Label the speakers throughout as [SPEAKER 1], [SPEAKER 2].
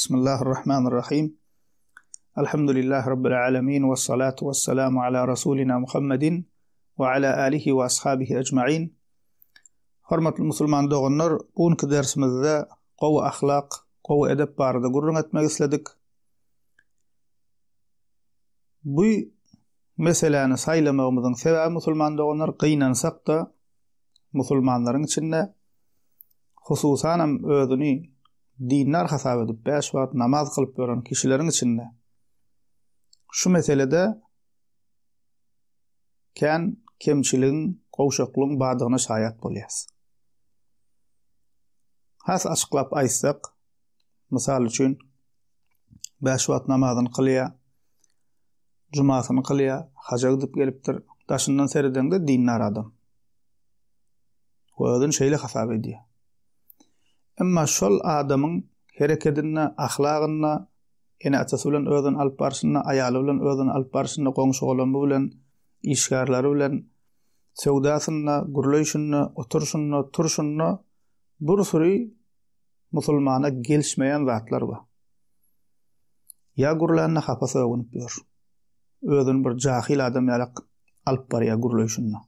[SPEAKER 1] بسم الله الرحمن الرحيم. الحمد لله رب العالمين، والصلاة والسلام على رسولنا محمد وعلى آله وأصحابه أجمعين. حرمة المسلمان دوغنر بونك درس مذا قوة أخلاق قوة أدب بارد قرنت مغسلدك بي مثلا سايلة مغمضن ثبع مسلمان دوغنر قينا سقط مسلمان رنشنا خصوصا أذني dinlar hasab edip 5 wagt namaz kılıp gören kişilerin içinde şu meselede kan kemçiliğin, gowşaklygyň badygyna şaýat bolýas. Has açyklap aýtsak, mysal üçin 5 wagt namazyny kılýa, jumasyny kılýa, haja gidip gelipdir, daşyndan seredende dinler adam. Özüni şeýle hasab edýär. Emma şol adamyň hereketine, ahlagyna, ene atasy bilen özüni alyp barşyna, aýaly bilen özüni alyp barşyna, goňşy bolany bilen, işgärleri bilen, sewdasyna, gurulýyşyna, oturşyna, turşyna bir sürü musulmana gelişmeýän zatlar bar. Ya gurulanyna hapasa öňüp ber. Özüni bir jahil adam ýalyk alyp barýar gurulýyşyna.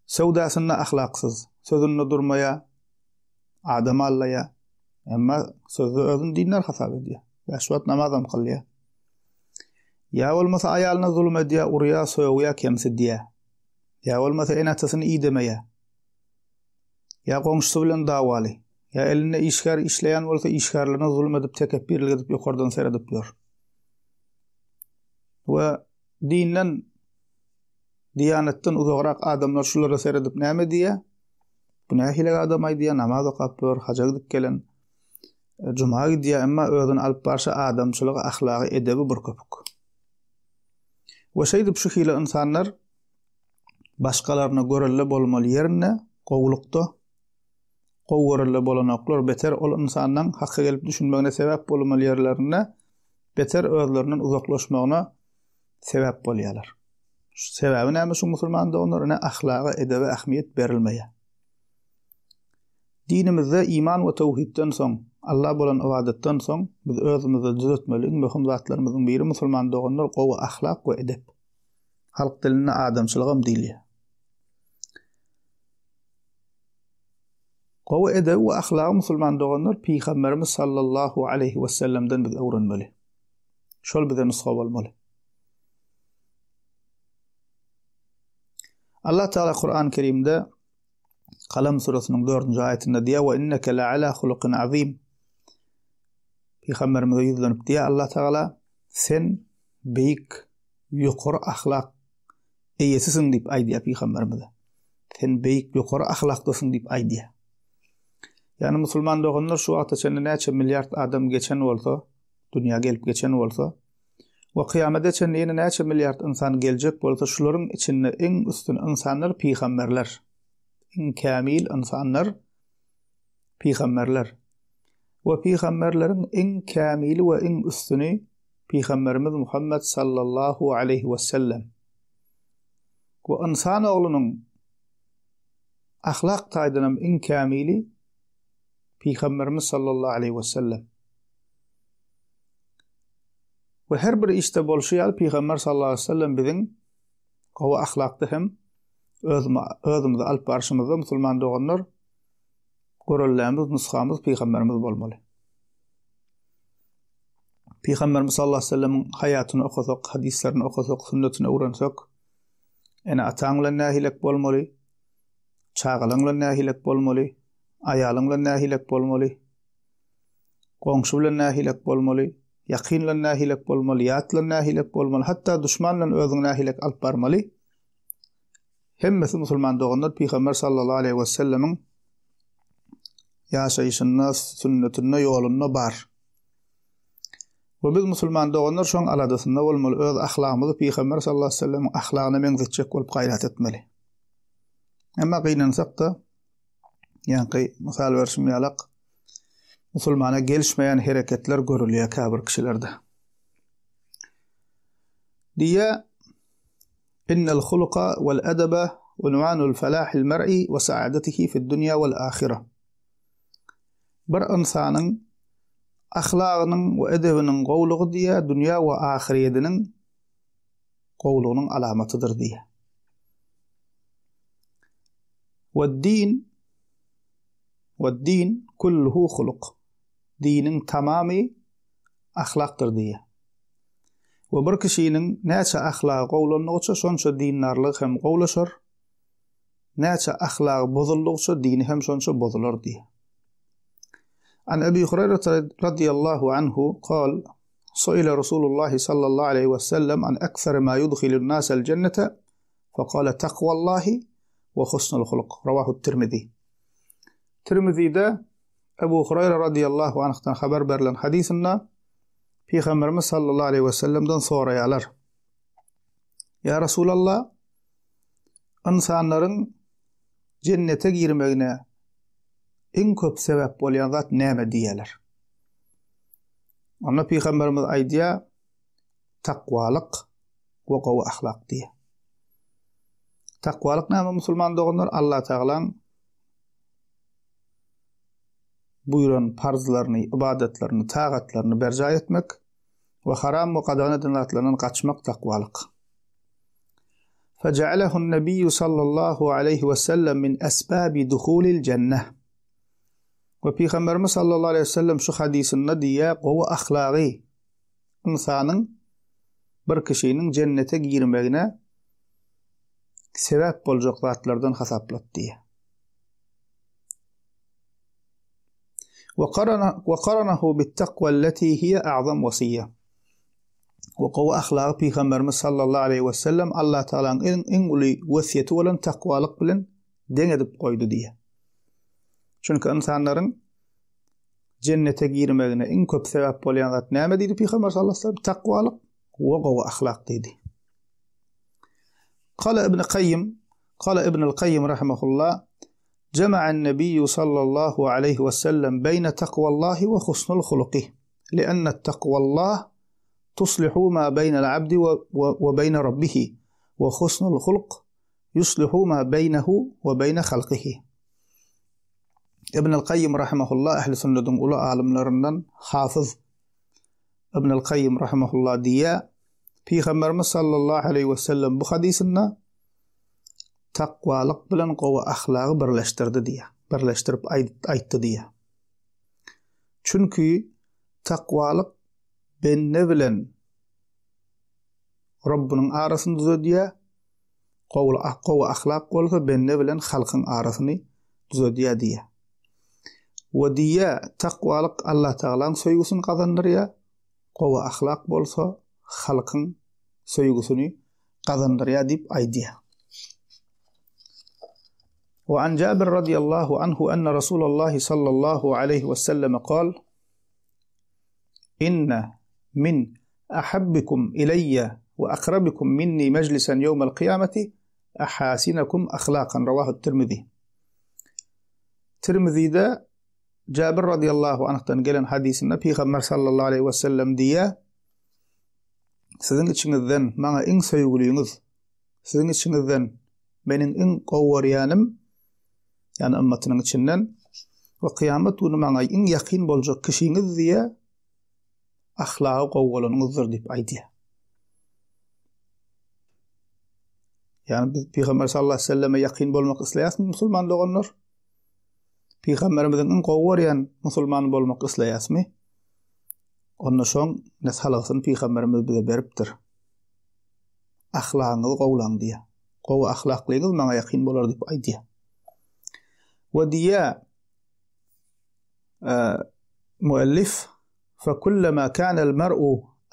[SPEAKER 1] Sewdasyna ahlaksyz, sözünde durmaýa, adam allaya, emma sözü özün dinler hasab edýär. Beşwat namazam kılýar. Ya bolmasa aýalyna zulm edýär, urýa, soýuya, kemsidýär. Ya bolmasa enatasyny iýdemeýär. Ya goňşusy bilen dawaly. Ya eline işgär işleýän bolsa işgärlerine zulm edip tekebbirlik edip ýokardan seredip ýör. We dinden, diýanetden uzagrak adamlar şulara seredip näme diýär? Bu nähile adam aýdýar, namaz okap ber, haja gidip gelen, cuma gidýär, emma özüni alyp barşa adamçylygy, ahlagy, edebi bir köpük. We şeýdip şu hile insanlar başgalaryna görelle bolmaly ýerine gowlukda gowrelle bolanoklar beter ol insandan hakka gelip düşünmegine sebäp bolmaly ýerlerine beter özlerinden uzaklaşmagyna sebäp bolýarlar. Şu sebäbi näme? Şu musulmanda onlara ahlaga, edebi ähmiýet berilmeýär. Dinimizde iman we tawhidden soň, Allah bolan ibadatdan soň biz özümizde düzeltmeli möhüm zatlarymyzyň biri musulman doganlar gowy ahlak we edep. Halk dilinde adamçylygam diýilýär. Gowy edep we ahlak musulman doganlar Peýgamberimiz sallallahu aleyhi we sellemden biz öwrenmeli. Şol bize nusga bolmaly. Allah Taala Kur'an-ı Kerimde Kalam surasının 4. ayetinde diýär: "Ve inneke la'ala huluqin azim." Peygamberimize ýüzlenip diýär Allah Taala: "Sen beýik, ýokary ahlak eýesisin" diýip aýdýar Peygamberimize. "Sen beýik, ýokary ahlakdasyň" diýip aýdýar. Yani musulman doganlar şu wagta çende näçe milliard adam geçen bolsa, dünýäge gelip geçen bolsa, we kıyamete çende ýene näçe milliard insan geljek bolsa, şularyň içinde eň üstün insanlar peýgamberler. En kamil insanlar peýgamberler. Ve peýgamberleriň en kamili we en üstüni Peýgamberimiz Muhammed sallallahu aleyhi ve sellem. Ve insan oglunyň ahlak taýdynam en kamili Peýgamberimiz sallallahu aleyhi ve sellem. Ve her bir işte bolşýar Peýgamber sallallahu aleyhi ve sellem biziň gowy ahlakdy hem özümizde alyp barşymyzda musulman doganlar görellämiz, nusgamyz Peýgamberimiz bolmaly. Peýgamberimiz sallallahu aleyhi ve sellem hayatyny okasak, hadislerini okasak, sünnetini öwrensek, ene ataň bilen nähilek bolmaly, çagalyň bilen nähilek bolmaly, aýalyň bilen nähilek bolmaly, goňşy bilen nähilek bolmaly, ýakyn bilen nähilek bolmaly, ýat bilen nähilek bolmaly, hatda düşman bilen özüň nähilek alyp barmaly. Hemmesi musulman doganlar Peýgamber sallallahu aleyhi ve sellemiň ýaşaýyşyna, sünnetine, ýoluna bar. We biz musulman doganlar şoň aladysynda bolmaly, öz ahlagymyzy Peýgamber sallallahu aleyhi ve sellemiň ahlagyna meňzetjek bolup gaýrat etmeli. Emma gynansak da, ýani mysal berşim ýalyk musulmana gelişmeýän hereketler görülýär käbir kişilerde. Diýe إن الخلق والأدب عنوان الفلاح المرئي وسعادته في الدنيا والآخرة. Bir insanın ahlagının we edebinin gowlugy diye dünýä we ahiretiniň gowlugynyň alamatydyr diye. Ve-din kulluhu huluk. Dinin tamamy ahlakdyr diye. Ve bir kişiniň näçe ahlagy gowlanykça şonça dinarlyk hem gowlaşar. Näçe ahlagy bozulykça dini hem şonça bozular diye. An Abi Hurayra radiyallahu anhu قال سئل رسول الله صلى الله عليه وسلم عن أكثر ما يدخل الناس الجنة فقال تقوى الله وحسن الخلق. رواه الترمذي. Tirmizi'de Ebu Hurayra radiyallahu anh'tan haber verilen hadisinde Peygamberimiz sallallahu aleyhi ve sellem'den sorayalar. Ya Resulallah, insanların cennete girmegine en köp sebep bolýan zat näme diýerler? Onda Peygamberimiz aýdýar, takwalyk we gowy ahlak diýär. Takwalyk näme musulman doganlar? Allah Taalaň buyuran farzlaryny, ibadetlerini, taatlaryny berja etmek we haram we qadağan edilenlerden kaçmak takwalyk. فجعله النبي صلى الله عليه وسلم من أسباب دخول الجنة. Ve Peygamberimiz sallallahu aleyhi ve sellem şu hadisinde diýär, gowy ahlagy insanyň bir kişiniň cennete girmegine sebep boljak zatlardan hasaplat diýär. وقرنه بالتقوى التي هي أعظم وصية. وقوى أخلاق Peygamberimiz sallallahu aleyhi ve sellem Allah Taala'nın en uly wasiýeti bolan takwalyk bilen deň edip goýdy diýär. Çünkü insanların cennete girmegine en köp sebep bolýan zat näme diýdi Peygamber sallallahu aleyhi ve sellem? Takwalyk we gowy ahlak diýdi. قال ابن القيم رحمه الله جمع النبي صلى الله عليه وسلم بين تقوى الله وحسن الخلق لأن التقوى الله تصلح ما بين العبد وبين ربه وحسن الخلق يصلح ما بينه وبين خلقه. ابن القيم رحمه الله أهل سنة أولى عالملerinden hafız ابن القيم رحمه الله diye Peygamberimiz sallallahu aleyhi ve sellem bu hadisinde takwalyk bilen gowy ahlagy birleşdirdi diye. Birleşdirip aýtdy diye. Çünkü takwalyk benne bilen Rabbynyň arasynda düzediýär. Gowy ahlak bolsa benne bilen halkyň arasyny düzediýär diye. Ve diýär takwalyk Allah Taalaň söýgüsini kazandyrýar. Gowy ahlak bolsa halkyň söýgüsini kazandyrýar diýip aýdýar. وعن جابر رضي الله عنه أن رسول الله صلى الله عليه وسلم قال إن من أحبكم إلي وأقربكم مني مجلسا يوم القيامة أحاسنكم أخلاقا. رواه الترمذي. ترمذي ده جابر رضي الله عنه تنقلن حديث النبي صلى الله عليه وسلم ديا sizin içinizden bana en sevgiliniz, sizin içinizden benim en gowwaryanym, yani ümmetin içinden ve kıyamet günü bana en yakın boljak kişiniz diye ahlaky gowwalanyňyzdyr diýip aýdýar. Yani biz Peygamber sallallahu aleyhi ve selleme yakın bolmak isleýäsmi musulman doganlar? Peygamberimizden en gowwaryan musulman bolmak isleýäsmi? Onda şoň nesalagyny Peygamberimiz bize beripdir. Ahlagyňyzy gowlaň diýär. Gowy ahlaklygyňyz maňa yakyn bolar diýip aýdýar. وديا مؤلف فكلما كان المرء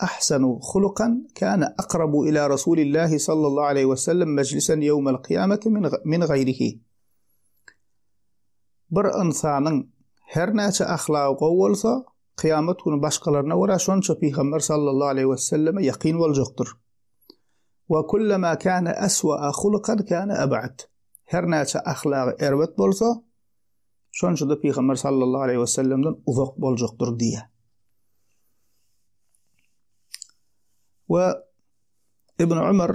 [SPEAKER 1] أحسن خلقا كان أقرب إلى رسول الله صلى الله عليه وسلم مجلسا يوم القيامة من غيره. Bir insanın her näçe ahlaky gowalsa kıyamet günü başkalarına göre şonça Peygamber sallallahu aleyhi ve selleme yakın boljakdyr. Ve kullama kana aswa khuluqan kana ab'ad. Her näçe ahlaky erwet bolsa şonça da Peygamber sallallahu aleyhi ve sellemden uzak boljakdyr diye. Ve İbn Umar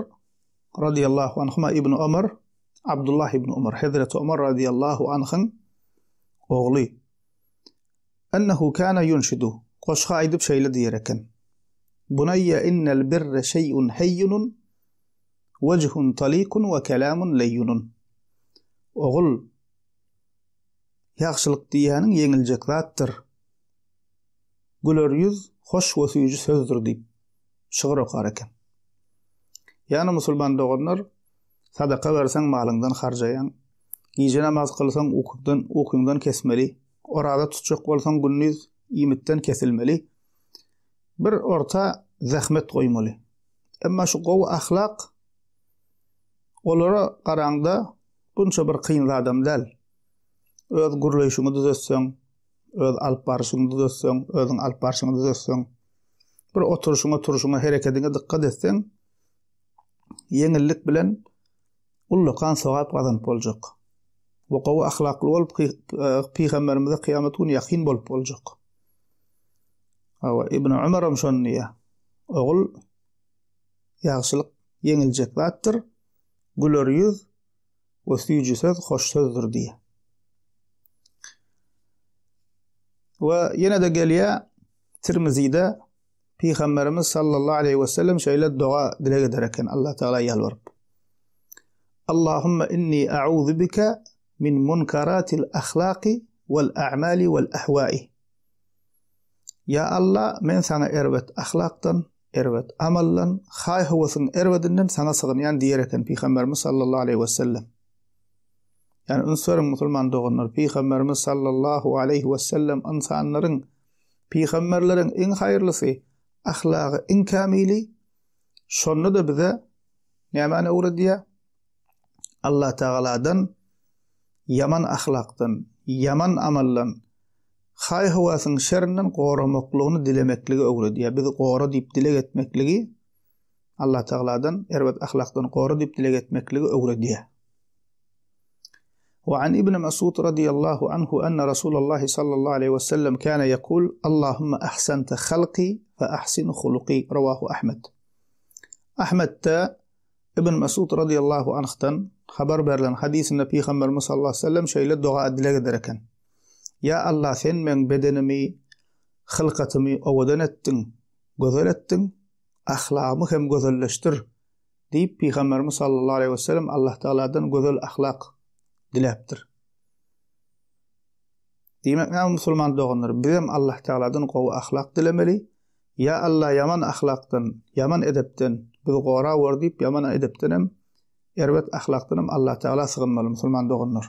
[SPEAKER 1] radiyallahu anhuma İbn Umar Abdullah ibn Umar Hazreti Umar radiyallahu anh'ın oğlu ennehu kana yunshidu qoşga aýdyp şeýle diýereken: "Bunayya innel birre şey'un hayyun, wejhun talikun we kelamun layyun." Ogul, ýagşylyk diýäniň yeňiljek zatdyr. Güler ýüz hoş we süýjü sözdür diýip şygyr okar eken. Ýani musulman doganlar, sadaka berseň malyňdan harjaýan, gije namaz kılsaň ukuyňdan kesmeli, orada tutjak bolsaň günnüz iýmitden kesilmeli, bir orta zähmet goýmaly. Emma şu gowy ahlak olara garaňda bunça bir kıyın adam däl. Öz gurleýşiňi düzeltseň, öz alyp barşyňy düzeltseň, özüň alyp barşyňy düzeltseň, bir oturuşyňa, turuşyňa, hereketiňe dikkat etseň, yeňillik bilen ullakan sowap gazanyp boljak. Bu gowy ahlakly bolup Peygamberimize kıyamet günü ýakyn bolup boljak. Awa Ibn Umar şonniýa. Ogul ýagşylyk yeňiljek zatdyr. Güler ýüz we süýjü söz hoş sözdür diýe. Ve yine de gelýär Tirmizi'de Peygamberimiz sallallahu aleyhi ve sellem şeýle dua dilek ederken Allah Teala ýalvaryp: "Allahumma inni a'udhu bika min munkaratil ahlaqi wal a'mali wal ahwa'i." Ya Allah, men sana erwet ahlakdan, erwet amallan, haýhywasyň erwedinden sana sığynýan diýereken Peygamberimiz sallallahu aleyhi ve sellem. Yani ünsörüň musulman doganlar, Peygamberimiz sallallahu aleyhi ve sellem insanlaryň, peygamberleriň en haýyrlysy, ahlagy en kamili, şonu da bize näme öwrediýär? Allah Teala'dan yaman ahlakdan, yaman amallan, haýhywasyň şerrinden goramaklygyny dilemekligi öwrediýär. Bizi gora diýip dilek etmekligi, Allah Teala'dan erwet ahlakdan gora diýip dilek etmekligi öwrediýär. وعن ابن مسعود رضي الله عنه أن رسول الله صلى الله عليه وسلم كان يقول: اللهم أحسنت خلقي فأحسن خلقي. رواه أحمد. أحمد تا ابن مسعود رضي الله عنه habar berilen hadis Nebi Peygamberimiz sallallahu aleyhi ve sellem şeýle dua edilek ederken: "Ya Allah, sen men bedenimi, hylkatymy owadan etdiň, gözel etdiň, ahlakymı hem gözelleştir." diýip Peygamberimiz sallallahu aleyhi ve sellem Allah Teala'dan gözel ahlak dilepdir. Demek näme musulman doganlar, bizim Allah Teala'dan gowy ahlak dilemeli. Ya Allah, yaman ahlakdan, yaman edepden bizi gora wer diýip yaman edepden hem erwet ahlakdan hem Allah Teala sığınmaly musulman doganlar.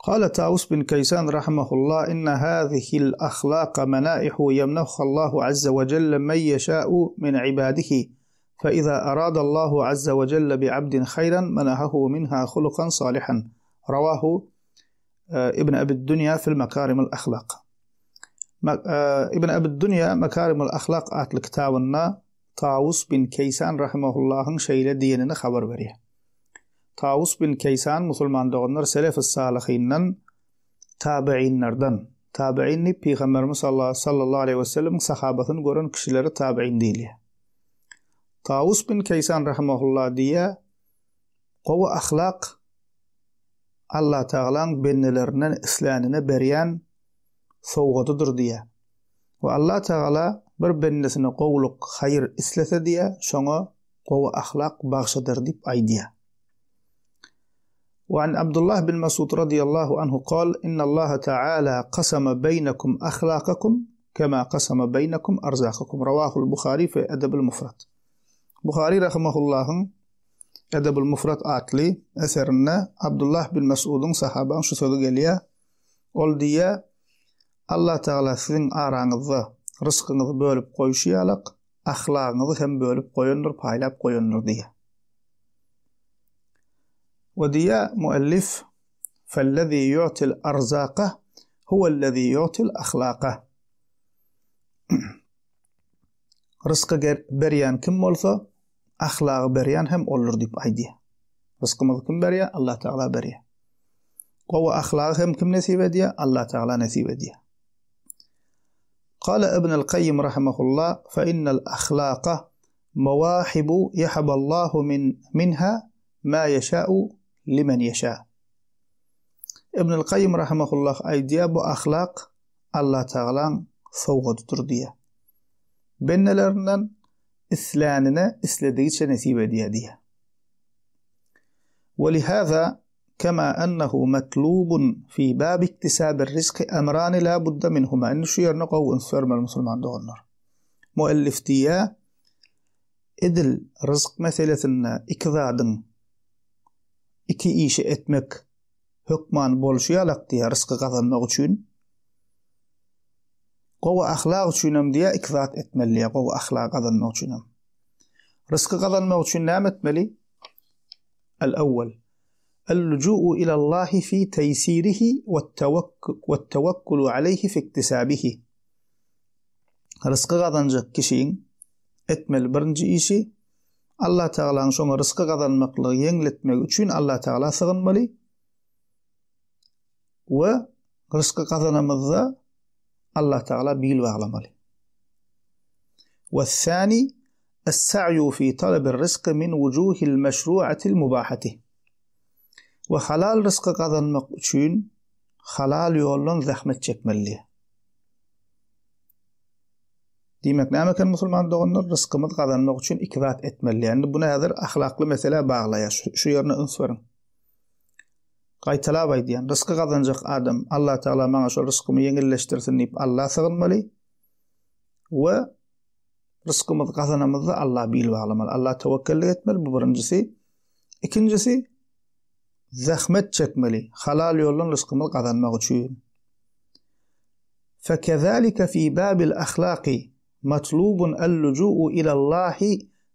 [SPEAKER 1] Qala Tawus bin Kaysan rahimahullah: "Inna hadhihi'l akhlaqa manaihu yamnahu Allahu azza wa jalla man yasha'u min ibadihi. Fa idha arada Allahu azza wa jalla bi'abdin khayran manahahu minha khuluqan salihan." Rawahu Ibn Abi Dunya fil Makarim al-Akhlaq. Ibn Abi Dunya Makarim al-Akhlaq adlı kitabında Tawus bin Kaysan rahimahullah'ın şeýle diýenini habar berýär. Tawus bin Kaysan musulman doganlar selef-i salihinden, tabi'inlerden. Tabi'inni Peygamberimiz sallallahu aleyhi ve sellem sahabatyny gören kişileri tabi'in diýilýär. Tawus bin Kaysan rahimahullah diýär: "Gowy ahlak Allah Teala'nın bennelerinin islanine berýän sowgadydyr" diýär. Ve Allah Teala bir bennesine gowluk, hayır islese diýär, şoňa gowy ahlak bagşadyr diýip aýdýar. وعن عبد الله بن مسعود رضي الله عنه قال: إن الله تعالى قسم بينكم أخلاقكم كما قسم بينكم أرزاقكم. رواه البخاري في أدب المفرد. Buhari rahimahullah'ın Edebul Mufrad adlı eserinde Abdullah bin Mes'ud'un sahabanın şu sözü gelýär. Ol diýär: Allah Teala sizin araňyzda rızkyňyzy bölüp goýuşýarlyk, ahlagyňyzy hem bölüp goýandyr, paýlap goýandyr diýär. Ve diýär muallif: "Fellezî yu'til arzaqa huwellezî yu'til ahlaqa." Rızky berýän kim bolsa, ahlagy berýän hem olur diýip aýdýar. Rızkymy kim berýär? Allah Teala berýär. Gowy ahlagy hem kim nesip edýär? Allah Teala nesip edýär. Qala Ibn al-Qayyim rahimahullah: "Fa innal akhlaqa mawahibu yahaballahu minha ma yasha'u limen yasha." Ibn al-Qayyim rahimahullah aýdýar, bu ahlak Allah Teala'nın sowgadydyr diýär. bennelerden islanına islediğiçe nesip ediyor diye. ولهذا كما أنه مطلوب في باب اكتساب الرزق أمران لا بد منهما إن شو يرنقوا إنسان المسلمان دونر مؤلف ديا إدل رزق مثلة إكذادن إكي إيش إتمك حكمان بولشيا لقتيا رزق قضان مغشون قوة أخلاق شونم ديا إكذاد إتملي قوة أخلاق قضان مغشونم رزق قضان مغشون نامت ملي الأول اللجوء إلى الله في تيسيره والتوكل عليه في اكتسابه رزق قضان جك كشين اتمل برنج إيشي الله تعالى نشون رزق قضان مقلق ينلت مغشون الله تعالى ثغن ملي ورزق قضان مذا الله تعالى بيل وعلم ملي. والثاني السعي في طلب الرزق من وجوه المشروعة المباحة وحلال رزق قضان مقشون حلال يولون زحمة çekmeli. Demek näme musulman doğanlar rızkımız kazanmak için ikrat etmeli. Yani buna hazır ahlaklı mesele bağlaya. Şu yerine ınsvarın. Qaytalab aydiyan rızkı kazanacak adam Allah Teala bana şu rızkımı yengilleştirsin deyip Allah sığınmalı ve rızkımız kazanamızda Allah bil bağlamalı. Allah tevekkül etmeli bu birincisi. İkincisi zahmet çekmeli. Halal yoldan rızkımız kazanmak için. فكذلك في باب الأخلاق مطلوب اللجوء إلى الله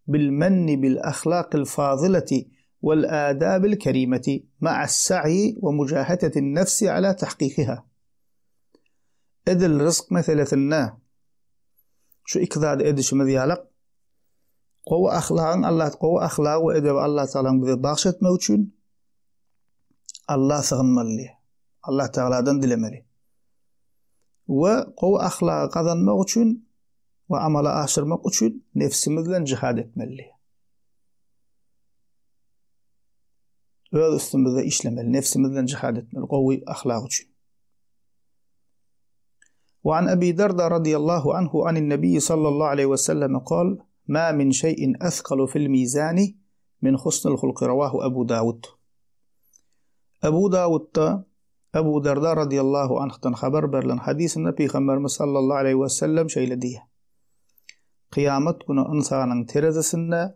[SPEAKER 1] بالمن بالأخلاق الفاضلة والآداب الكريمة مع السعي ومجاهدة النفس على تحقيقها. إذ الرزق مثلثنا شو إكذاد إدش مذيالق قوة أخلاق الله قوة أخلاق وإدب الله تعالى بذي باقشت موتشون الله ثغن ملي الله تعالى دندل ملي وقوة أخلاق قضن موتشون وعمل آشر موتشون نفس مثلا جهاد etmeli. Öz üstümüzde işlemeli, nefsimizden cihad etmeli, kuvvet ahlak için. وعن أبي درداء رضي الله عنه عن النبي صلى الله عليه وسلم قال: ما من شيء أثقل في الميزان من حسن الخلق. رواه أبو داود. أبو درداء رضي الله عنه خبر برلن حديث النبي صلى الله عليه وسلم شيء لديه. قيامت كنا إنسانا ترزسنا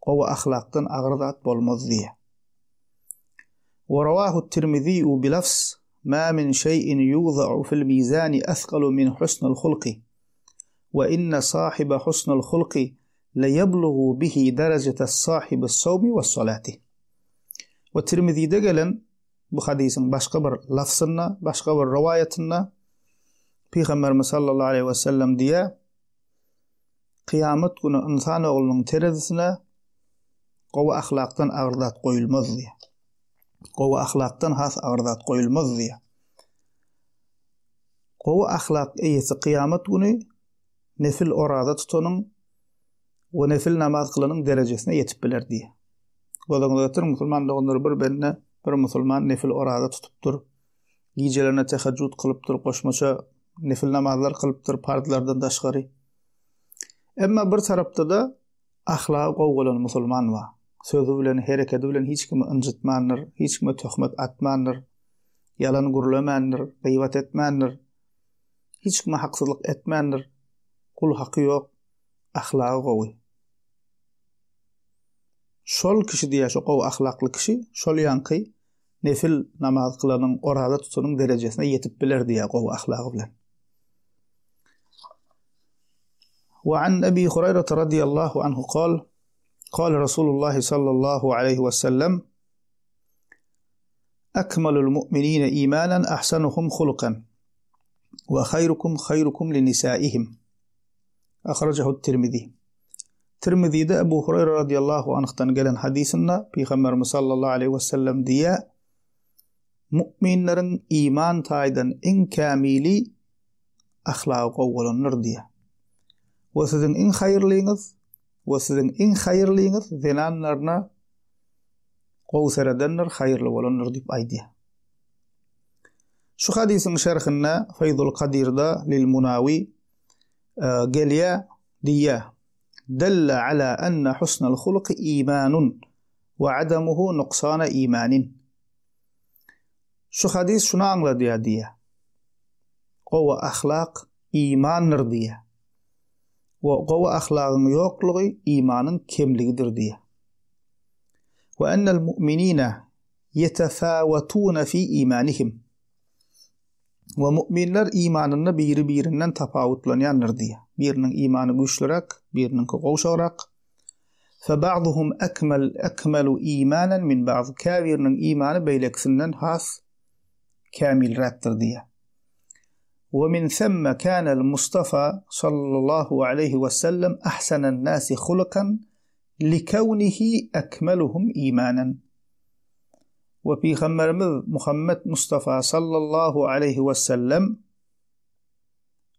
[SPEAKER 1] قوة أخلاقتن أغرضات بالمضية. ورواه الترمذي بلفظ: ما من شيء يوضع في الميزان أثقل من حسن الخلق وإن صاحب حسن الخلق ليبلغ به درجة الصاحب الصوم والصلاة. والترمذي دقلا بحديث باشقبر لفظنا باشقبر روايتنا Peygamber sallallahu aleyhi ve sellem diye kıyamet günü insan oğlunun terazisine qova ahlaktan ağırdat koyulmaz diye. Qova ahlaktan has ağırdat koyulmaz diye. Qova ahlak iyisi kıyamet günü nefil orada tutanın ve nefil namaz kılanın derecesine yetip bilir diye. Odanıdır musulman doğanlar bir musulman nefil orada tutuptur. Gecelerine teheccüd kılıptır, koşmaça nefil namazlar kılıptır, partilerden daşgari. Emma bir tarafta da ahlak qoğulan musulman var. Sözü bilen, hareketi bilen hiç kimi incitmanır, hiç kimi töhmet atmanır, yalan gurlamanır, gıybat etmanır, hiç kimi haksızlık etmanır, kul hakkı yok, ahlakı qoğu. Şol kişi diye şu qoğu ahlaklı kişi, şol yankı nefil namaz kılanın orada tutunun derecesine yetip bilir diye qoğu ahlakı bilen. وعن أبي هريرة رضي الله عنه قال: قال رسول الله صلى الله عليه وسلم: أكمل المؤمنين إيمانا أحسنهم خلقا وخيركم خيركم لنسائهم. أخرجه الترمذي. ترمذي ده أبو هريرة رضي الله عنه تنقلن حديثنا في خمر صلى الله عليه وسلم ديا مؤمنين إيمان تايدن إن كاملي أخلاق أول نرديا وسدن إن خير لينغز ذنان نرنا قوسر دنر خير لولن نردي بأيديا. شو حديث شرخنا فيض القدير دا للمناوي Geliye diye delle ala enne husnel hulki imanun ve adamuhu nuksana imanin. Şu hadis şunu anladı diye. O ahlak imandır diye. O ahlakın yokluğu imanın kemligidir diye. Ve ennel mu'minine yetefâvetûne fî imanihim. Ve müminler imanını birinden tafavutlanyandır diye. Birinin imanı güçlürek, birinin koğuşarak. فَبَعْضُهُمْ أَكْمَلُ إِيمَانًا مِنْ بَعْضِ. Kâvirinin imanı beylekisinden has kamilrettir diye. وَمِنْ ثَمَّ كَانَ الْمُصْطَفَى sallallahu aleyhi ve sellem أَحْسَنَ النَّاسِ خُلُقًا لِكَوْنِهِ أَكْمَلُهُمْ إِيمَانًا. Ve Peygamberimiz Muhammed Mustafa sallallahu aleyhi ve sellem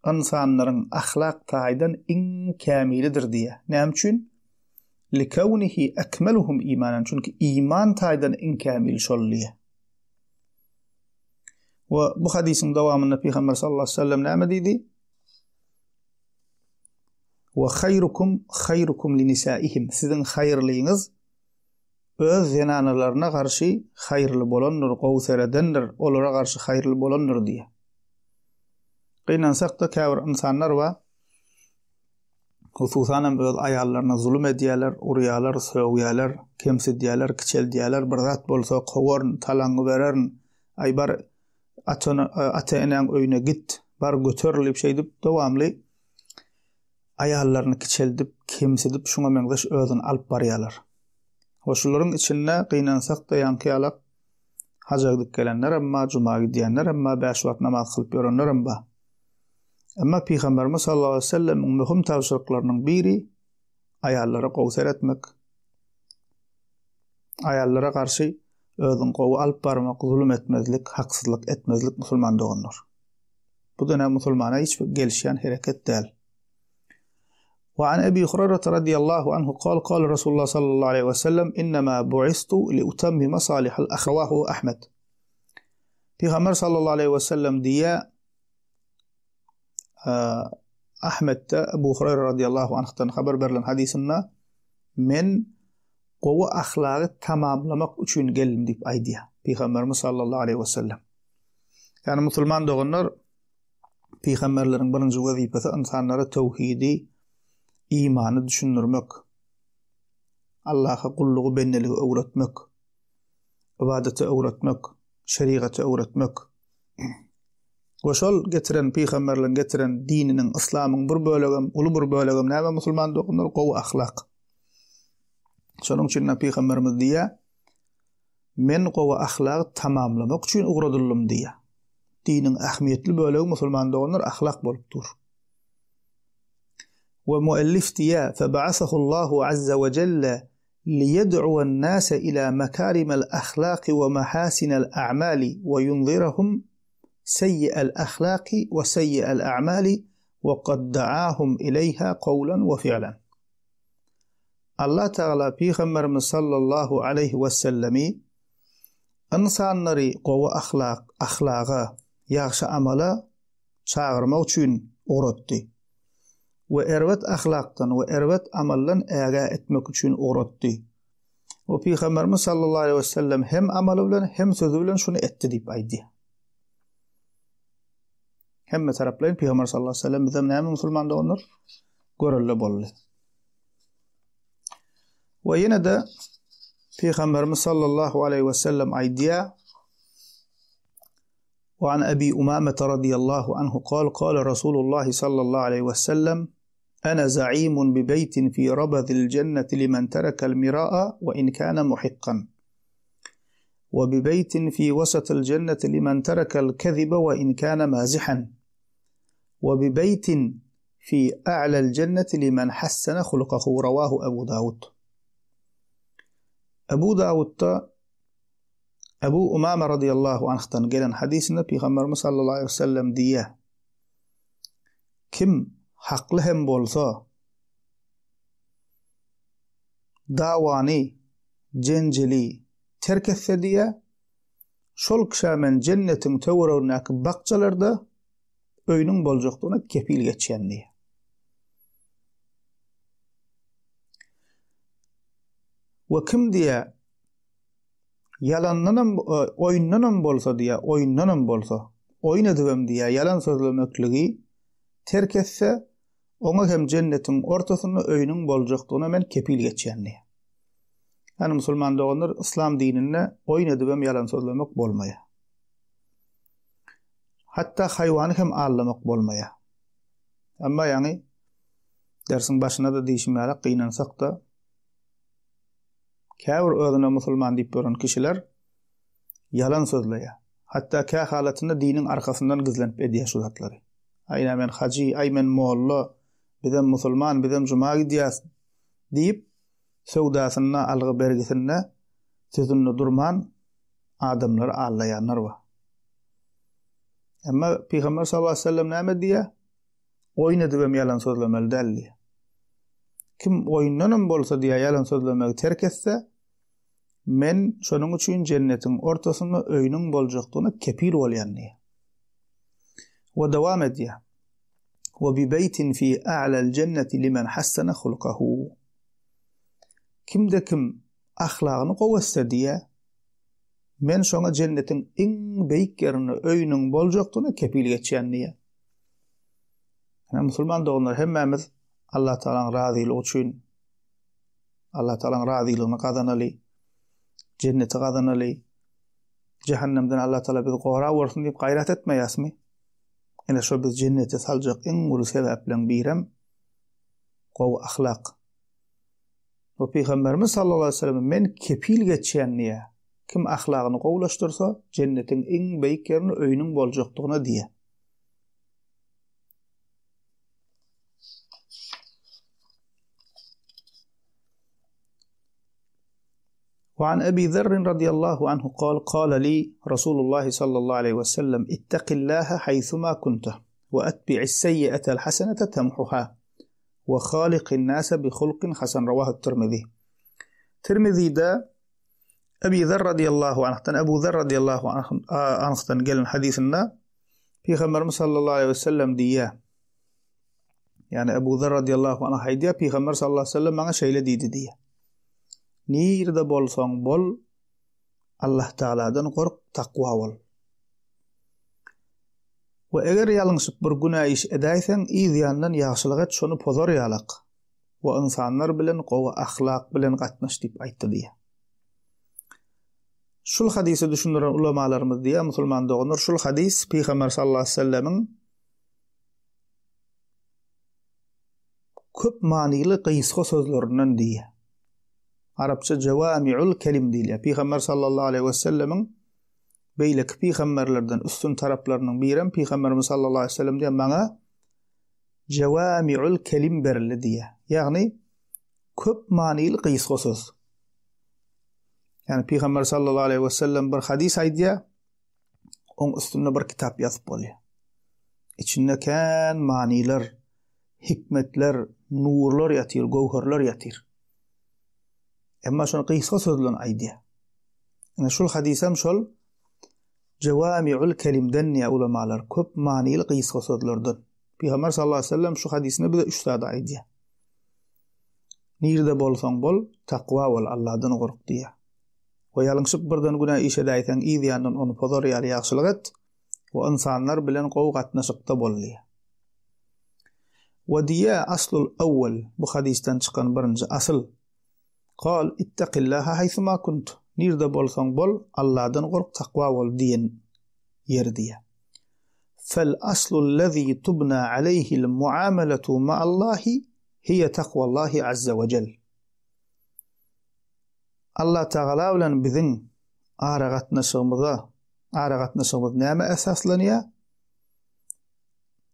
[SPEAKER 1] insanların ahlak taýdan en kamilidir diye. Näme üçin? Likawnihi akmaluhum imanan. Çünkü iman taýdan en kamil şolliye. Ve bu hadisin devamında Peygamber sallallahu aleyhi ve sellem näme dedi? Ve hayrukum linisaihim. Sizin hayırlıyınız öz zenanalarına karşı hayırlı bolandır, gowseredendir, olara karşı hayırlı bolandır diye. Kıynansak da käbir insanlar var. Hususanen öz ayallarına zulüm ediyorlar, uryalar, söwýärler, kemsidýärler, kiçeldýärler, bir zat bolsa gowar, talaňy berer, aýbar ata-eneň öýüne git, bar göterilip şeýdip dowamly ayallarını kiçeldip, kemsidip şuňa meňzeş özüni alyp barýarlar. Hoşularyň içinde kıynansak da ýanky haja gidip gelenler, amma juma gidýänler, amma 5 wagt namaz kılıp ýörenler amma. Amma Peygamberimiz sallallahu aleyhi ve sellem'in mühim tavsiyelerinin biri ayallara gowser etmek. Ayallara karşı özüň gowy alyp barmak, zulüm etmezlik, haksızlyk etmezlik musulmandygynyr. Bu da musulmana hiç gelişýän hereket däl. وعن أبي هريرة رضي الله عنه قال قال رسول الله صلى الله عليه وسلم إنما بعثت لأتمم صالح الأخلاق أحمد. Peygamber sallallahu aleyhi ve sellem diye Ahmet'te Ebu Hureyre radıyallahu anh'tan haber verilen hadisinde men gowy ahlaky tamamlamak üçin geldim dip aýdy. Peygamberimiz sallallahu aleyhi ve sellem. Yani musulman dogunlar peygamberleriň birinji wezipesi insanlara tawhidi, imanı düşünürmek, Allah'a kulluğu benneligi öwretmek, ibadeti öwretmek, şeriaty öwretmek. Ve şol getiren peygamberlerin getiren dininin, İslamyň bir bölegem, uly bir bölegem näme musulman dogunlar gowy ahlak. Şonuň üçin peygamberimiz diýär, men gowy ahlaky tamamlamak üçin ugradylym diýär. Diniň ähmiýetli bölegi musulman dogunlar ahlak bolupdyr. ومؤلف ديا فبعثه الله عز وجل ليدعو الناس إلى مكارم الأخلاق ومحاسن الأعمال وينذرهم سيء الأخلاق وسيء الأعمال وقد دعاهم إليها قولا وفعلا. الله تعالى Peygamberimiz sallallahu aleyhi ve sellemi insanları gowy ahlaga, ýaxşy amala çağırmak üçin uğratdy. Ve erwet ahlaktan ve erwet amallan äga etmek üçin uğratdy. O Peygamberimiz sallallahu aleyhi ve sellem hem amaly bilen hem sözü bilen şunu etdi dip aýdy. Hemme taraplaryň Peygamber sallallahu aleyhi ve sellem bizem näme musulman dogunlar görelle boldy. Ve ýene de Peygamberimiz sallallahu aleyhi ve sellem aýdy. وعن أبي أمامة رضي الله عنه قال قال رسول الله صلى الله عليه وسلم أنا زعيم ببيت في ربذ الجنة لمن ترك المراء وإن كان محقا وببيت في وسط الجنة لمن ترك الكذب وإن كان مازحا وببيت في أعلى الجنة لمن حسن خلقه. رواه أبو داود. أبو داود Ebu Umame radıyallahu anh'tan gelen hadisinde Peygamberimiz sallallahu aleyhi ve sellem diye kim haklı hem bolsa davany, jenceli terk etse diye şol kişamen cennetin töweregindäki bakçalarda öýünüň boljakdygyna kepil geçýän diye. Ve kim diye yalanlanam oyunlanam bolsa diye oyunlanam bolsa oyun edibem diye yalan sözlemekligi terk etse ona hem cennetin ortasında öýüniň boljakdygyna men kepil geçýänli. Yani musulman doganlar İslam dinine oyun edibem yalan sözlemek bolmaýa. Hatta haýwany hem allamak bolmaýa. Amma yani dersin başına da diýişmälek gynansak da käbir özüne musulman diýip gören kişiler yalan sözleýär. Hatta kä halatynda diniň arkasyndan gizlenip edýär şu zatlary. Aýna men haji, ay men molla, bizem musulman, bizem juma gidýäs diýip söwdasyna algy bergisine sözünde durman adamlar allaýanlar bar. Amma Peygamber sallallahu aleyhi ve sellem näme diýär? Oyun edibem yalan sözlemeli däl. Kim oyunlanam bolsa diýär yalan sözlemegi terk etse, men şonuň üçin cennetin ortasynda öýüniň boljakdygyna kepil bolýandy. Ve dewam edýär. Ve bi beytin fi a'la'l cenneti limen hassana hulqahu. Kimde kim ahlagyny gowatsa diýär, men şoňa cennetin iň beýik ýerine öýüniň boljakdygyna kepil geçýändi. Yani musulman doganlar hemmemiz Allah Taala'nın razyligi üçin Allah Taala'nın razylygyny gazanaly, cenneti gazanaly, cehennemden Allah Taala bizi gowra bolsun diýip gaýrat etmeýäsmi? Ene şo biz cennete saljak iň uly sebäplen birem gowy ahlak. O Peygamberimiz sallallahu aleyhi ve sellem men kepil geçýänliýe. Kim ahlagyny gowlaşdyrsa cennetin iň beýik ýerine öýüniň boljakdygyna diýär. وعن أبي ذر رضي الله عنه قال قال لي رسول الله صلى الله عليه وسلم اتق الله حيثما كنت وأتبع السيئة الحسنة تمحها وخالق الناس بخلق حسن. رواه الترمذي. ترمذي دا أبي ذر رضي الله عنه أبو ذر رضي الله عنه قال حديثنا في خمر صلى الله عليه وسلم ديا يعني أبو ذر رضي الله عنه هيديا في خمر صلى الله عليه وسلم معنا شيء لديد ديا nirde bolsaň bol Allah Taala'dan gork, takwa bol. Ve eger ýalňyşyp bir günah iş edäýseň, ýandan ýaşylyk et, şonu pozor ýalak. Ve insanlar bilen gowy ahlak bilen gatnaş diýip aýtdy diýär. Şul hadisi düşündiren ulamalarymyz diýär, musulman doganlar şul hadis Peygamber sallallahu aleyhi ve sellemin köp manyly gysga sözlerinden diýär. Arapça jawami'ul kelim diýilýär. Peygamber sallallahu aleyhi ve sellemin beýlek peygamberlerden üstün taraplarynyň birem Peygamberimiz sallallahu aleyhi ve sellem diýär maňa jawami'ul kelim berildi diýär. Ýagny köp manyly gysga söz. Yani Peygamber sallallahu aleyhi ve sellem bir hadis aýdýar, oň üstünde bir kitap ýazyp bolýar. İçinde kän manylar, hikmetler, nurlar ýatyr, gowherler ýatyr. Emma şonu gysga sözlen aýdýar. Ene şol hadisem şol jawami'ul kelimden ýa ulamalar köp manyly gysga sözlerden. Peygamber sallallahu aleyhi ve sellem şu hadisini bize 3 sada aýdýar. Nirde bolsaň bol, takwa bol, Allahdan gork diýär. Ve ýalňyşyp birden günah iş edäýseň, ýandan onu pozor ýaly ýaxşylyk et. We insanlar bilen gowy gatnaşykda bol diýär. Ve diýär aslul awwal, bu hadisden çykan birinji asl. قال اتق الله حيثما كنت. Nirde bolsaň bol, Allahdan gork, takwa bol diýen ýer diýär. Fal aslu allazi tubna alayhi al muamalatu ma Allahi hiya taqwa Allahi azza wa jalla. Allah Taala bilen biziň aragatnaşygymyz näme esaslanýar?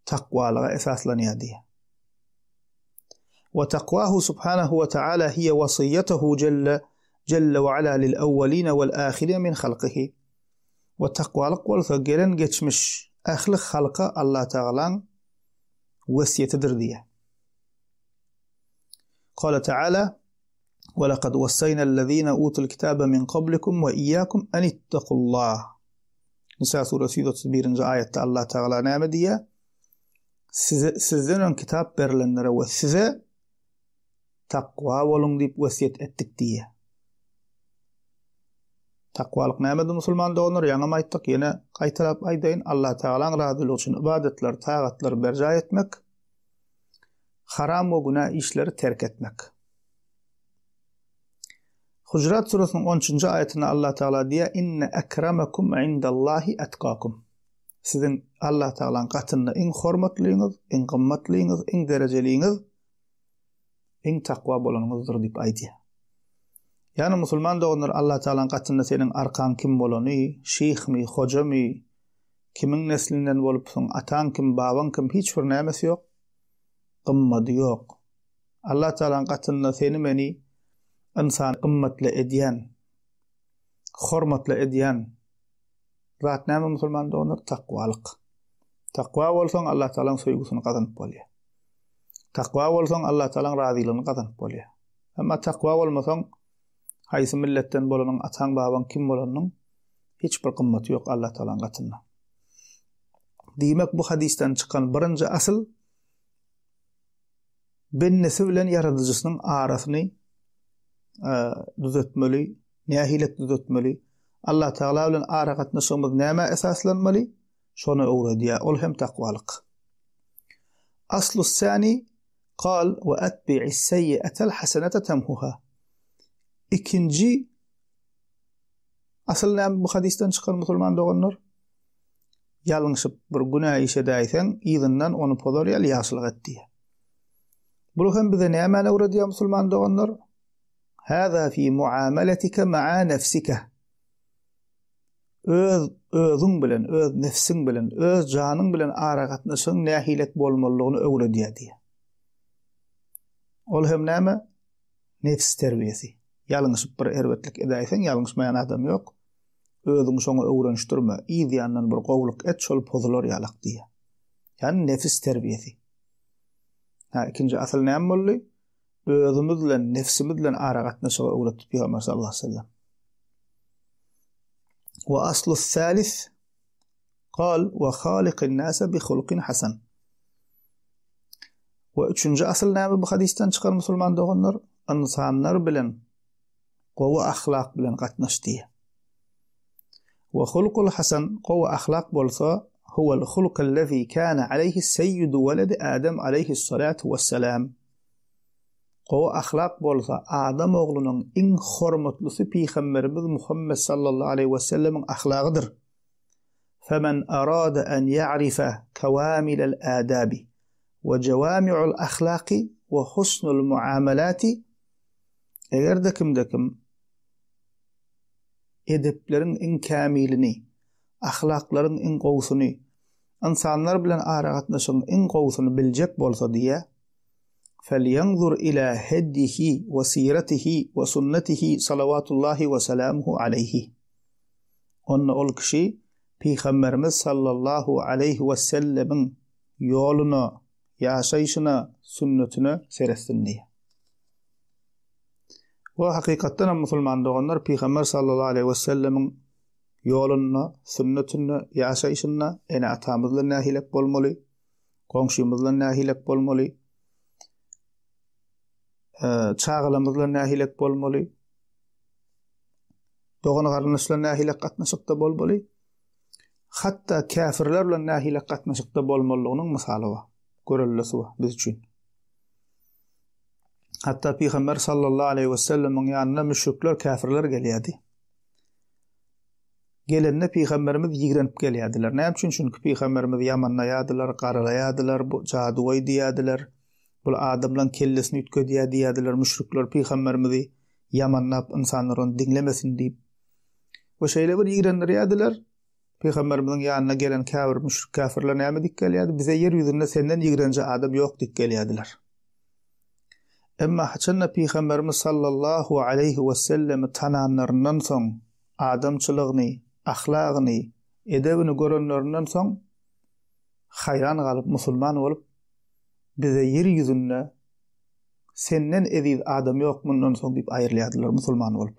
[SPEAKER 1] Takwalyga esaslanýar diýär. وتقواه سبحانه وتعالى هي وصيته جل وعلا للأولين والآخرين من خلقه. وتقوى لقوال فقيرن geçmiş أخلق خلقه الله تعالى وصيتدر diye. قال تعالى ولقد وصينا الذين أوتوا الكتاب من قبلكم وإياكم أن اتقوا الله. Nisa suresi 31. ayette Allah Teala näme diye? Sizden kitap berilenlere ve size takwa bolun diýip wesiýet etdik diýe. Takwalyk näme-de musulman doganlar ýa-da aýtdyk ýene gaýtarap aýdyn Allah Taalaň razylygy üçin ibadetler, taatlar berja etmek, haram we günah işleri terk etmek. Hujurat surasının 13-nji aýatyna Allah Taala diýär: "Inne akramakum indallahi atqakum." Sizin Allah Taalaň gatynda iň hormatlyňyz, iň gymmatlyňyz, iň derejeliňiz, iň takwa bolanyňyzdyr diýip aýdýar. Yani musulman doganlar Allah Taalaň gatynda senin arkan kim bolany, şeyhmi, hojamy, kimin neslinden bolupsyň, atan kim, babaň kim, hiç bir nämesi ýok. Gymmaty ýok. Allah Taalaň gatynda seni meni insan gymmatly edýän, hormatly edýän zat näme musulman doganlar? Takwalyk. Takwa bolsaň Allah Taalaň söýgüsini gazanyp bolýar. Takwa bolsaň Allah Taalaň razylygyny gazanyp bolýar. Amma takwa bolmasaň haýsy milletten bolanyň, atan babaň kim bolanyň hiç bir gymmaty ýok Allah Taalaň gatynda. Diýmek bu hadisden çykan birinji asyl bennesi bilen yaradyjysynyň arasyny düzeltmeli, nähilek düzeltmeli. Allah Taala bilen ara gatnaşymyz näme esaslanmaly? Şonu öwredýär. Ol hem takwalyk. Aslu sani qal wa atbi'is sayyi'atal hasanata tamhuha. İkinci asıl näme bu hadisden çykan musulman doganlar? Ýalňyşyp bir günah işe däýseň, ýygynden onu pozorýar, ýaşylyk etdi. Bu hem bize näme öwredýär musulman doganlar? Hada fi muamalatika ma'a nafsika. Özüň bilen, öz nefsiň bilen, öz janyň bilen ara gatnaşyň nähilek bolmalygyny öwredýär diýär. Ol hem näme? Nefs terbiyesi. Ýalňyşyp bir erwetlik edäýseň, ýalňyşmaýan adam ýok. Özüň şoňa öwrenişdirme, ýa-da bir gowluk et, şol pozular ýalak diýär. Yani nefis terbiyesi. İkinci asyl näme boldy? Özümüz bilen, nefsimiz bilen ara gatnaşygy öwretip Peygamber sallallahu aleyhi ve sellem. Wa aslu salis qal wa khaliqin nasa bi khuluqin hasan. Wa üçüncü asyl näme bu hadisden çykan musulman doganlar? İnsanlar bilen gowy ahlak bilen gatnaş diýär. Wa khuluqul hasan gowy ahlak bolsa huwal khuluq allazi kana alayhi sayyidu walad Adam alayhi salatu wassalam. Gowy ahlak bolsa Adam oglunyň iň hormatlysy Peygamberimiz Muhammed sallallahu aleyhi ve sellemin ahlagydyr. Femen arada an ya'rifa kawamilal adabi ve jawami'ul ahlaqi ve husnul muamalati. Eger de kim edeplerin iň kamilini, ahlaklaryň iň gowsuny, insanlar bilen ara gatnaşyň iň gowsuny biljek bolsa diýe, felyanzur ila hadihi ve siratihi ve sunnatihi salavatullahi ve selamuhu aleyhi. Onna ol kişi Peygamberimiz sallallahu aleyhi ve sellemin ýoluny, ýaşaýyşyna, sünnetine serestin diýe. Wa hakykatdan musulman doganlar Peygamber sallallahu aleyhi ve sellemin ýoluny, sünnetini ýaşaýyşyna ene atamyz bilen nähilek bolmaly, goňşymyz bilen nähilek bolmaly, çağalamyz bilen nähilek bolmaly, dogany garynys bilen nähilek gatnaşykda bolmaly, hatda kafirler bilen nähilek gatnaşykda bolmalygynyň misaly bar, görellesi bar biz üçin. Hatta Peygamber sallallahu aleyhi ve sellem'in ýanyna müşrikler, kafirler gelýärdi. Gelende Peygamberimiz ýigrenip gelýärdiler. Näme üçin? Çünki Peygamberimiz ýamanlaýardylar, garalaýardylar, bu jaduwy diýärdiler. Bu adam bilen kellesini ütkedýär diýärdiler müşrikler. Peygamberimizi ýamanlap insanlaryň dinlemesin diýip. Bu şeýle bir ýigrendirýärdiler. Peygamberimiziň ýanyna gelen kafir, müşrik kafirler näme diýip gelýärdi? Bize yer ýüzünde senden ýigrenje adam ýok diýip gelýärdiler. Emma haçanna Peygamberimiz sallallahu aleyhi ve sellem tananlarından soň adamçylygyny, ahlagyny, edebini görenlerinden soň hayran galyp musulman bolup bize yer ýüzünde senden eziz adam ýok mundan soň diýip aýrylýardylar musulman bolup.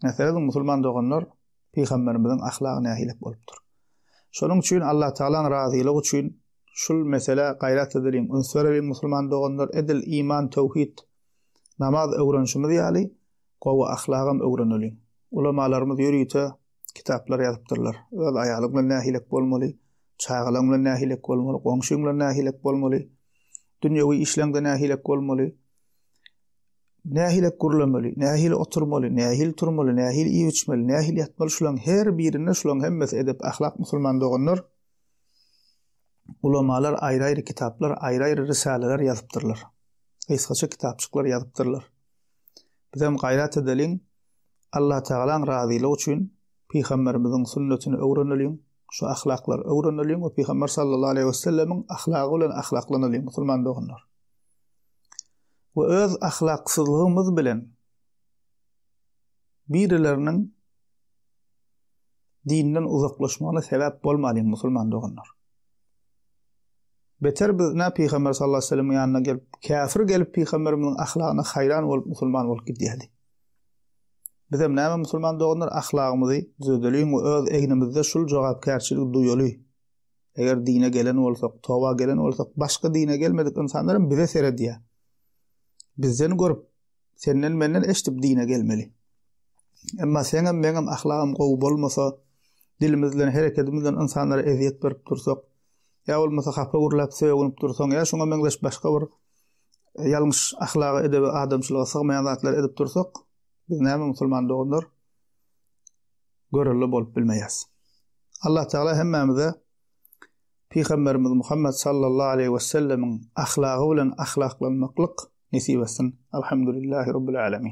[SPEAKER 1] Näselen musulman doganlar Peygamberimiziň ahlagyna nähilek bolupdyr. Şonuň üçin Allah Taalaň razylygy üçin şul mesele gayrat edelim. Ünsörelim musulman doganlar edil iman, tawhid, namaz öwrenşimiz ýaly gowa ahlagym öwreneli. Ulamalarymyz ýörüýte kitaplar ýazypdyrlar. Öz aýalyň bilen nähilek bolmaly, çağalaň bilen nähilek bolmaly, goňşuň bilen nähilek bolmaly, dünýäwi işleňde nähilek bolmaly, nähilek gurulmaly, nähil oturmaly, nähil turmaly, nähil iýip içmeli, nähil ýatmaly, şulaň her birine şulaň hemmesi edep ahlak musulman doganlar. Ulamalar aýry-aýry kitaplar, aýry-aýry risaleler ýazypdyrlar. Eýsgaça kitapçyklar ýazypdyrlar. Bizem gaýrat edeliň Allah Taalaň razyligi üçin Peýgamberimiziň sünnetini öwreneliň, şu ahlaklar öwreneliň we Peýgamber sallallahu aleyhi we sellemiň ahlaky bilen ahlaklanylyň musulman doganlar. We öz ahlaksyzlygymyz bilen birileriniň dinden uzaklaşmagyna sebäp bolmalyň musulman doganlar. Beter biz näme Peýgamber sallallahu aleyhi we sellem ýanyna gelip, kafir gelip Peýgamberimiň ahlakyna haýran bolup musulman bolup gidýärdi. Bizem näme musulman doganlar ahlagymyzy düzelteliň we öz egnimizde şul jogapkärçilik duýaly. Eger dine gelen bolsak, toba gelen bolsak, başga dine gelmedik insanlarym bize seredýär. Bizden görüp, senden menden eşitip dine gelmeli. Emma senem meňem ahlagym gowy bolmasa, dilimizden, hereketimizden insanlara eziýet berip dursak, ya olmasa hapa urlap söýünüp dursaň, ya şoňa meňdeş başga bir ýalňyş ahlagy edebi adamçylyga sygmaýan zatlar edip dursak, biz näme musulman doganlar göreli bolup bilmeýäs. Allah Taala hemmemize Peýgamberimiz Muhammed sallallahu aleyhi we sellemiň ahlagy bilen ahlaklanmaklyk nesip etsin. Elhamdülillahi rabbil alamin.